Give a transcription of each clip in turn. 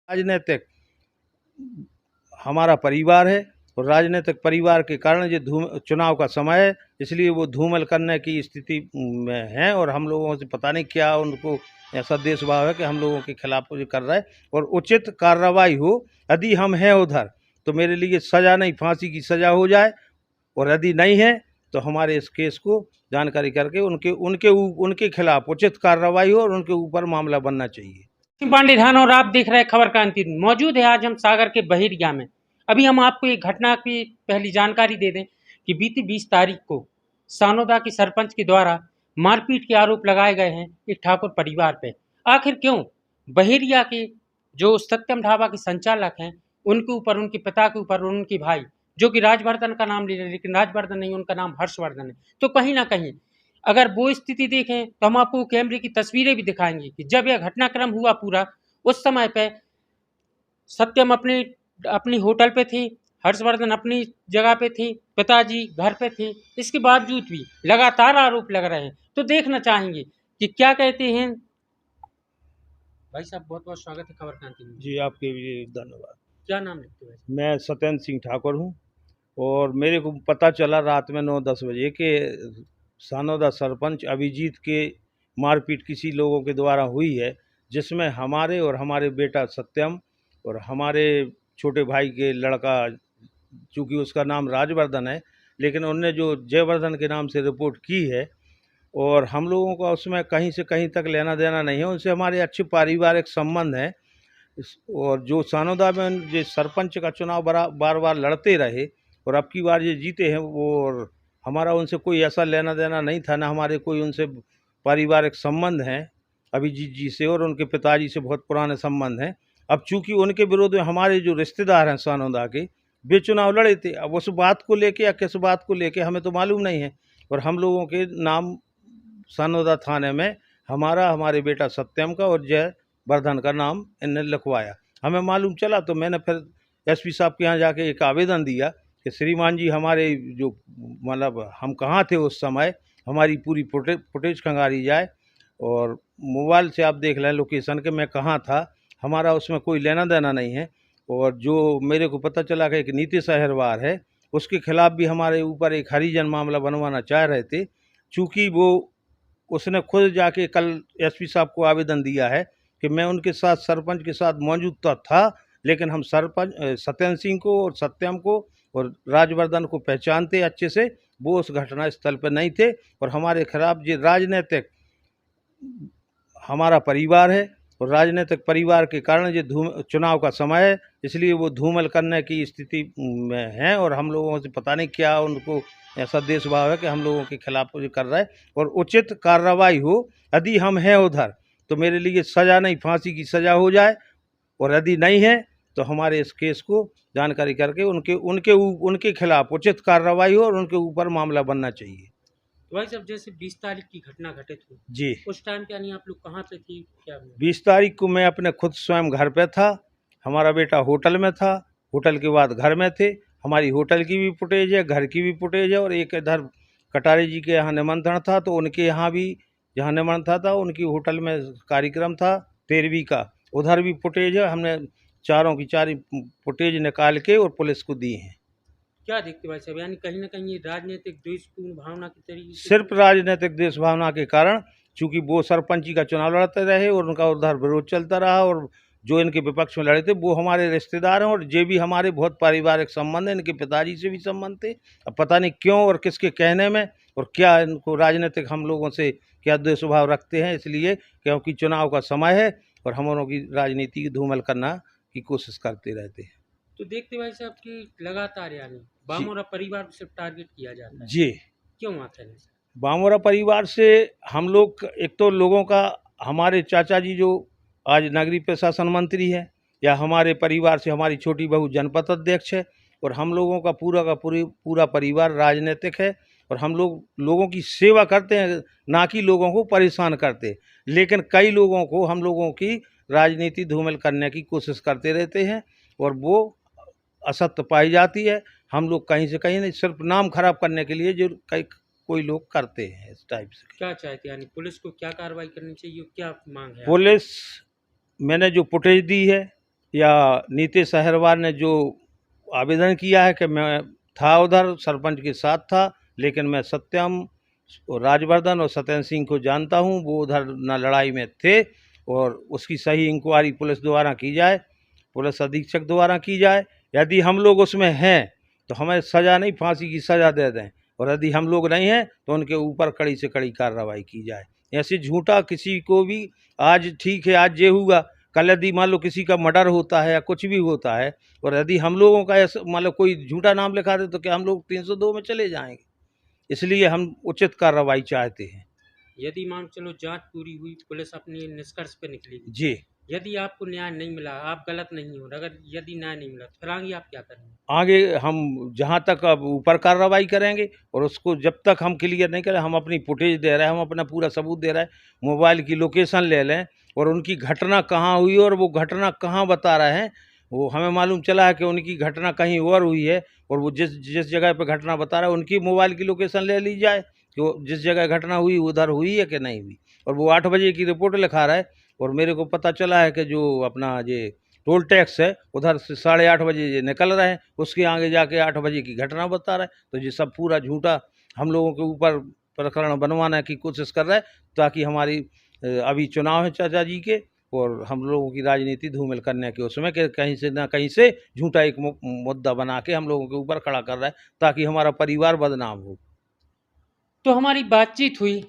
राजनीतिक हमारा परिवार है और राजनीतिक परिवार के कारण ये चुनाव का समय है, इसलिए वो धूमिल करने की स्थिति में है और हम लोगों से पता नहीं क्या उनको ऐसा देशभाव है कि हम लोगों के खिलाफ ये कर रहा है। और उचित कार्रवाई हो, यदि हम हैं उधर तो मेरे लिए सज़ा नहीं, फांसी की सज़ा हो जाए, और यदि नहीं है तो हमारे इस केस को जानकारी करके उनके खिलाफ उचित कार्रवाई हो और उनके ऊपर मामला बनना चाहिए। पांडे धान और आप देख रहे हैं खबर क्रांति। मौजूद है आज हम सागर के बहेरिया में। अभी हम आपको एक घटना की पहली जानकारी दे दें कि बीती 20 तारीख को सानोदा के सरपंच के द्वारा मारपीट के आरोप लगाए गए हैं एक ठाकुर परिवार पे। आखिर क्यों? बहेरिया के जो सत्यम ढाबा के संचालक हैं उनके ऊपर, उनके पिता के ऊपर, उनके भाई जो कि राजवर्धन का नाम ले रहे हैं, लेकिन राजवर्धन नहीं, उनका नाम हर्षवर्धन है। तो कहीं ना कहीं अगर वो स्थिति देखें तो हम आपको कैमरे की तस्वीरें भी दिखाएंगे कि जब यह घटनाक्रम हुआ पूरा, उस समय पे सत्यम अपनी होटल पे थे, हर्षवर्धन अपनी जगह पे थे, पिताजी घर पे थे। इसके बावजूद भी लगातार आरोप लग रहे हैं। तो देखना चाहेंगे कि क्या कहते हैं। भाई साहब, बहुत बहुत स्वागत है खबर क्रांति में। जी, आपके लिए धन्यवाद। क्या नाम लिखते हैं? मैं सत्येंद्र सिंह ठाकुर हूँ और मेरे को पता चला रात में 9-10 बजे कि सानोदा सरपंच अभिजीत के मारपीट किसी लोगों के द्वारा हुई है, जिसमें हमारे और हमारे बेटा सत्यम और हमारे छोटे भाई के लड़का, चूँकि उसका नाम राजवर्धन है, लेकिन उनने जो जयवर्धन के नाम से रिपोर्ट की है और हम लोगों का उसमें कहीं से कहीं तक लेना देना नहीं है। उनसे हमारे अच्छे पारिवारिक संबंध हैं। और जो सानोदा में जो सरपंच का चुनाव बार बार लड़ते रहे और अब की बार ये जीते हैं, वो और हमारा उनसे कोई ऐसा लेना देना नहीं था, ना हमारे कोई उनसे पारिवारिक संबंध हैं अभिजीत जी से, और उनके पिताजी से बहुत पुराने संबंध हैं। अब चूंकि उनके विरोध में हमारे जो रिश्तेदार हैं सानोदा के, वे चुनाव लड़े थे। अब उस बात को लेके या किस बात को लेके हमें तो मालूम नहीं है, और हम लोगों के नाम सानोदा थाने में हमारा, हमारे बेटा सत्यम का और जयवर्धन का नाम इनने लिखवाया। हमें मालूम चला तो मैंने फिर एसपी साहब के यहाँ जाके एक आवेदन दिया कि श्रीमान जी, हमारे जो मतलब हम कहाँ थे उस समय, हमारी पूरी फुटेज खंगाली जाए और मोबाइल से आप देख लें लोकेशन के मैं कहाँ था, हमारा उसमें कोई लेना देना नहीं है। और जो मेरे को पता चला कि एक नीतीश अहिरवार है, उसके खिलाफ भी हमारे ऊपर एक हरिजन मामला बनवाना चाह रहे थे। चूँकि वो उसने खुद जाके कल एसपी साहब को आवेदन दिया है कि मैं उनके साथ, सरपंच के साथ मौजूद तो था, लेकिन हम सरपंच सत्येंद्र सिंह को और सत्यम को और राजवर्धन को पहचानते अच्छे से, वो उस घटना स्थल पर नहीं थे। और हमारे खिलाफ ये राजनीतिक हमारा परिवार है और राजनीतिक परिवार के कारण ये चुनाव का समय है, इसलिए वो धूमिल करने की स्थिति में है और हम लोगों से पता नहीं क्या उनको ऐसा देशभाव है कि हम लोगों के खिलाफ ये कर रहा है। और उचित कार्रवाई हो, यदि हम हैं उधर तो मेरे लिए सज़ा नहीं, फांसी की सज़ा हो जाए, और यदि नहीं है तो हमारे इस केस को जानकारी करके उनके खिलाफ उचित कार्रवाई हो और उनके ऊपर मामला बनना चाहिए। तो भाई साहब, जैसे 20 तारीख की घटना घटित हुई जी, उस टाइम पे यानी आप लोग कहाँ पे थे, क्या हुआ? 20 तारीख को मैं अपने खुद स्वयं घर पे था, हमारा बेटा होटल में था, होटल के बाद घर में थे। हमारी होटल की भी फुटेज है, घर की भी फुटेज है, और एक इधर कटारे जी के यहाँ निमंत्रण था तो उनके यहाँ भी, जहाँ निमंत्रण था उनकी होटल में कार्यक्रम था 13वीं का, उधर भी फुटेज है। हमने चारों की चारी फुटेज निकाल के और पुलिस को दी हैं। क्या देखते भाई साहब, यानी कहीं ना कहीं ये राजनीतिक द्वेषपूर्ण भावना के तरीके से, सिर्फ राजनीतिक देश भावना के कारण, चूंकि वो सरपंची का चुनाव लड़ते रहे और उनका उधर विरोध चलता रहा, और जो इनके विपक्ष में लड़े थे वो हमारे रिश्तेदार हैं और ये भी हमारे बहुत पारिवारिक संबंध है, इनके पिताजी से भी संबंध थे। अब पता नहीं क्यों और किसके कहने में और क्या इनको राजनीतिक हम लोगों से क्या दुस्वभाव रखते हैं, इसलिए क्योंकि चुनाव का समय है और हम लोगों की राजनीति की धूमिल करना की कोशिश करते रहते हैं। तो देखते भाई साहब कि लगातार यानी बामोरा परिवार को सिर्फ टारगेट किया जाता है। जी, क्यों आखिर ऐसा? बामोरा परिवार से हम लोग, एक तो लोगों का, हमारे चाचा जी जो आज नगरीय प्रशासन मंत्री है, या हमारे परिवार से हमारी छोटी बहू जनपद अध्यक्ष है, और हम लोगों का पूरा परिवार राजनीतिक है और हम लोगों की सेवा करते हैं, ना कि लोगों को परेशान करते। लेकिन कई लोगों को हम लोगों की राजनीति धूमिल करने की कोशिश करते रहते हैं और वो असत्य पाई जाती है। हम लोग कहीं से कहीं नहीं, सिर्फ नाम खराब करने के लिए जो कोई लोग करते हैं इस टाइप से। क्या चाहते हैं, यानी पुलिस को क्या कार्रवाई करनी चाहिए, क्या मांग है? पुलिस, मैंने जो फुटेज दी है या नीतीश अहिरवार ने जो आवेदन किया है कि मैं था उधर, सरपंच के साथ था, लेकिन मैं सत्यम और राजवर्धन और सत्येंद्र सिंह को जानता हूं, वो उधर न लड़ाई में थे, और उसकी सही इंक्वायरी पुलिस द्वारा की जाए, पुलिस अधीक्षक द्वारा की जाए। यदि हम लोग उसमें हैं तो हमें सज़ा नहीं, फांसी की सज़ा दे दें, और यदि हम लोग नहीं हैं तो उनके ऊपर कड़ी से कड़ी कार्रवाई की जाए। ऐसे झूठा किसी को भी, आज ठीक है आज ये हुआ, कल यदि मान लो किसी का मर्डर होता है या कुछ भी होता है, और यदि हम लोगों का ऐसा मान लो कोई झूठा नाम लिखा दे, तो क्या हम लोग 302 में चले जाएंगे? इसलिए हम उचित कार्रवाई चाहते हैं। यदि मान चलो जांच पूरी हुई, पुलिस अपने निष्कर्ष पे निकली, जी, यदि आपको न्याय नहीं मिला, आप गलत नहीं हो, अगर यदि न्याय नहीं मिला तो फिर आगे आप क्या करेंगे? आगे हम जहाँ तक अब ऊपर कार्रवाई करेंगे, और उसको जब तक हम क्लियर नहीं करें, हम अपनी फुटेज दे रहे हैं, हम अपना पूरा सबूत दे रहे हैं, मोबाइल की लोकेशन ले लें, और उनकी घटना कहाँ हुई और वो घटना कहाँ बता रहे हैं। वो हमें मालूम चला है कि उनकी घटना कहीं और हुई है, और वो जिस जिस जगह पे घटना बता रहा है उनकी मोबाइल की लोकेशन ले ली जाए कि वो जिस जगह घटना हुई उधर हुई है कि नहीं हुई। और वो 8 बजे की रिपोर्ट लिखा रहा है, और मेरे को पता चला है कि जो अपना ये टोल टैक्स है उधर से 8:30 बजे ये निकल रहे हैं, उसके आगे जाके 8 बजे की घटना बता रहा है। तो ये सब पूरा झूठा हम लोगों के ऊपर प्रकरण बनवाने की कोशिश कर रहा है, ताकि हमारी अभी चुनाव है चाचा जी के, और हम लोगों की राजनीति धूमिल करने के उसमें कि कहीं से ना कहीं से झूठा एक मुद्दा बना के हम लोगों के ऊपर खड़ा कर रहा है, ताकि हमारा परिवार बदनाम हो। तो हमारी बातचीत हुई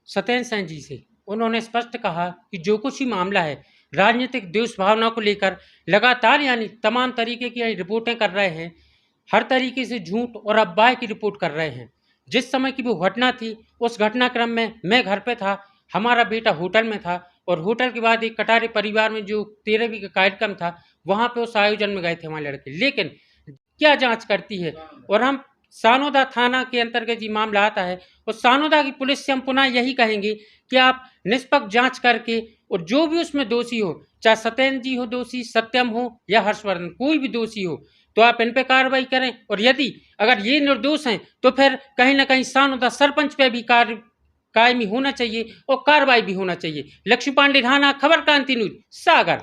सत्येंद्र सिंह जी से, उन्होंने स्पष्ट कहा कि जो कुछ ही मामला है, राजनीतिक द्वेष भावना को लेकर लगातार यानी तमाम तरीके की रिपोर्टें कर रहे हैं, हर तरीके से झूठ और अफवाह की रिपोर्ट कर रहे हैं। जिस समय की वो घटना थी, उस घटनाक्रम में मैं घर पे था, हमारा बेटा होटल में था, और होटल के बाद एक कटारे परिवार में जो 13वीं का कार्यक्रम था, वहाँ पे उस आयोजन में गए थे हमारे लड़के। लेकिन क्या जांच करती है, और हम सानोदा थाना के अंतर्गत ये मामला आता है, और सानोदा की पुलिस से हम पुनः यही कहेंगे कि आप निष्पक्ष जांच करके, और जो भी उसमें दोषी हो, चाहे सत्येंद्र जी हो दोषी, सत्यम हो या हर्षवर्धन, कोई भी दोषी हो, तो आप इन पे कार्रवाई करें। और यदि अगर ये निर्दोष हैं तो फिर कहीं ना कहीं सानोदा सरपंच पे भी कार्य कायमी होना चाहिए और कार्रवाई भी होना चाहिए। लक्ष्मी पांडे, राणा, खबर क्रांति न्यूज, सागर।